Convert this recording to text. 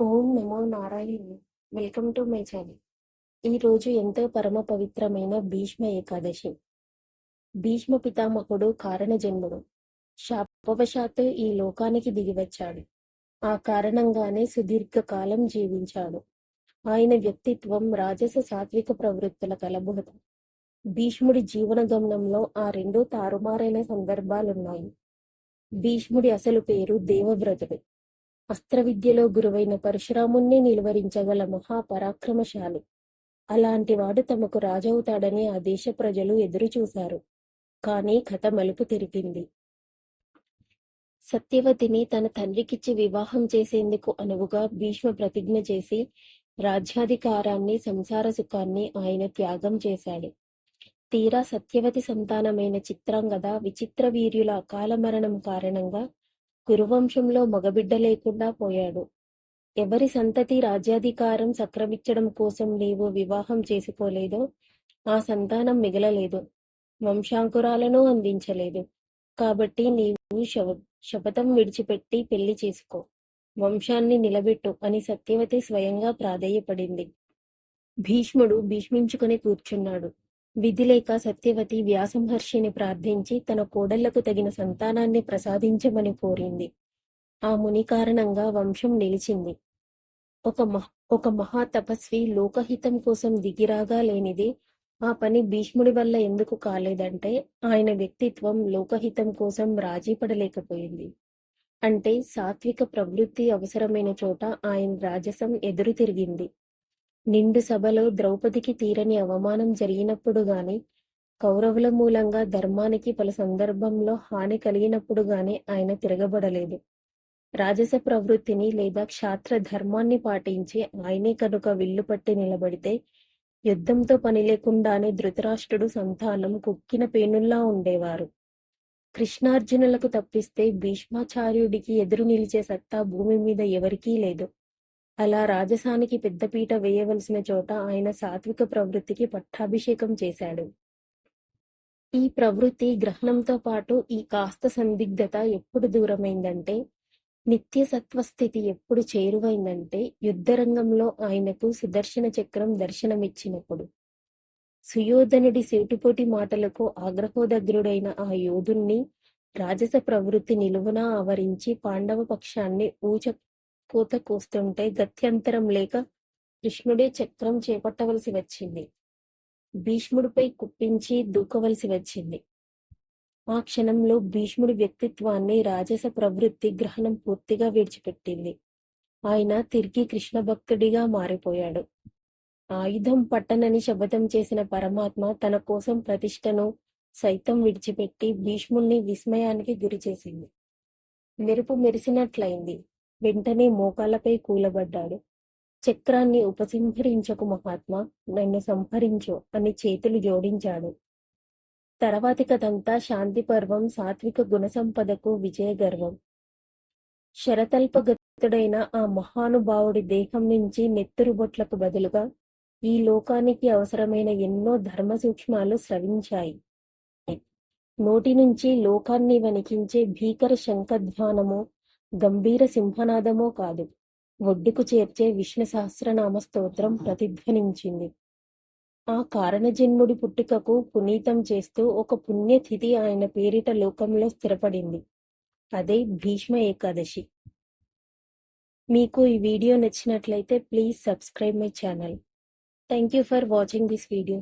Om Namo Narayana. Welcome to my channel. ఈరోజు ఎంతో పరమ పవిత్రమైన భీష్మ ఏకాదశి. భీష్మ పితామహుడు కారణజన్ముడు. శాపవశాత్తు ఈ లోకానికి దిగివచ్చాడు. ఆ కారణంగానే సుదీర్ఘకాలం జీవించాడు. ఆయన వ్యక్తిత్వం రాజస సాత్విక ప్రవృత్తుల కలబోత. భీష్ముడి జీవన గమనంలో ఆ రెండు తారుమారైన సందర్భాలున్నాయి. భీష్ముడి అసలు పేరు దేవవ్రతుడు. అస్త్రవిద్యలో గురువైన పరశురాముణ్ణి నిలువరించగల మహాపరాక్రమశాలి. అలాంటివాడు తమకు రాజవుతాడని ఆ దేశ ప్రజలు ఎదురుచూశారు. కానీ కథ మలుపు తిరిగింది. సత్యవతిని తన తండ్రికిచ్చి వివాహం చేసేందుకు అనువుగా భీష్మ ప్రతిజ్ఞ చేసి రాజ్యాధికారాన్ని, సంసార సుఖాన్ని ఆయన త్యాగం చేశాడు. తీరా సత్యవతి సంతానమైన చిత్రాంగద విచిత్ర వీర్యుల అకాల మరణం కారణంగా కురువంశంలో మగబిడ్డ లేకుండా పోయాడు. ఎవరి సంతతి రాజ్యాధికారం సక్రమించడం కోసం నీవు వివాహం చేసుకోలేదో ఆ సంతానం మిగలలేదు, వంశాంకురాలను అందించలేదు. కాబట్టి నీవు శపథం విడిచిపెట్టి పెళ్లి చేసుకో, వంశాన్ని నిలబెట్టు అని సత్యవతి స్వయంగా ప్రాధేయపడింది. భీష్ముడు భీష్మించుకుని కూర్చున్నాడు. విధిలేక సత్యవతి వ్యాసమహర్షిని ప్రార్థించి తన కోడళ్లకు తగిన సంతానాన్ని ప్రసాదించమని కోరింది. ఆ ముని కారణంగా వంశం నిలిచింది. ఒక మహా తపస్వి లోకహితం కోసం దిగిరాగా లేనిది ఆ పని భీష్ముడి వల్ల ఎందుకు కాలేదంటే ఆయన వ్యక్తిత్వం లోకహితం కోసం రాజీ పడలేకపోయింది. అంటే సాత్విక ప్రవృత్తి అవసరమైన చోట ఆయన రాజసం ఎదురు తిరిగింది. నిండు సభలో ద్రౌపదికి తీరని అవమానం జరిగినప్పుడు గాని, కౌరవుల మూలంగా ధర్మానికి పలు సందర్భంలో హాని కలిగినప్పుడు గాని ఆయన తిరగబడలేదు. రాజస ప్రవృత్తిని లేదా క్షాత్ర ధర్మాన్ని పాటించి ఆయనే కనుక విల్లుపట్టి నిలబడితే యుద్ధంతో పని లేకుండానే ధృతరాష్ట్రుడు సంతానం కుక్కిన పేనుల్లా ఉండేవారు. కృష్ణార్జునులకు తప్పిస్తే భీష్మాచార్యుడికి ఎదురు నిలిచే సత్తా భూమి మీద ఎవరికీ లేదు. అలా రాజసానికి పెద్దపీట వేయవలసిన చోట ఆయన సాత్విక ప్రవృత్తికి పట్టాభిషేకం చేశాడు. ఈ ప్రవృత్తి గ్రహణంతో పాటు ఈ కాస్త సందిగ్ధత ఎప్పుడు దూరమైందంటే, నిత్య సత్వస్థితి ఎప్పుడు చేరువైందంటే యుద్ధరంగంలో ఆయనకు సుదర్శన చక్రం దర్శనమిచ్చినప్పుడు. సుయోధనుడి సేటుపోటి మాటలకు ఆగ్రహోదగ్రుడైన ఆ యోధుణ్ణి రాజస ప్రవృత్తి నిలువునా ఆవరించి పాండవ పక్షాన్ని కోత కోస్తుంటే గత్యంతరం లేక కృష్ణుడే చక్రం చేపట్టవలసి వచ్చింది. భీష్ముడిపై కుప్పించి దూకవలసి వచ్చింది. ఆ క్షణంలో భీష్ముడి వ్యక్తిత్వాన్ని రాజస ప్రవృత్తి గ్రహణం పూర్తిగా విడిచిపెట్టింది. ఆయన తిరిగి కృష్ణ భక్తుడిగా మారిపోయాడు. ఆయుధం పట్టనని శపథం చేసిన పరమాత్మ తన కోసం ప్రతిష్టను సైతం విడిచిపెట్టి భీష్ముణ్ణి విస్మయానికి గురిచేసింది. మెరుపు మెరిసినట్లయింది. వెంటనే మోకాలపై కూలబడ్డాడు. చక్రాన్ని ఉపసంహరించకు మహాత్మా, నన్ను సంహరించు అని చేతులు జోడించాడు. తర్వాతి కథంతా శాంతి పర్వం, సాత్విక గుణసంపదకు విజయగర్వం. శరతల్పగతుడైన ఆ మహానుభావుడి దేహం నుంచి నెత్తురు బొట్లకు బదులుగా ఈ లోకానికి అవసరమైన ఎన్నో ధర్మ సూక్ష్మాలు స్రవించాయి. నోటి నుంచి లోకాన్ని వణికించే భీకర శంఖధ్వానమో గంభీర సింహనాదమో కాదు, ఒడ్డుకు చేర్చే విష్ణు సహస్రనామ స్తోత్రం ప్రతిధ్వనించింది. ఆ కారణజన్ముడి పుట్టుకకు పునీతం చేస్తూ ఒక పుణ్యతిథి ఆయన పేరిట లోకంలో స్థిరపడింది. అదే భీష్మ ఏకాదశి. మీకు ఈ వీడియో నచ్చినట్లయితే please subscribe my channel. Thank you for watching this video.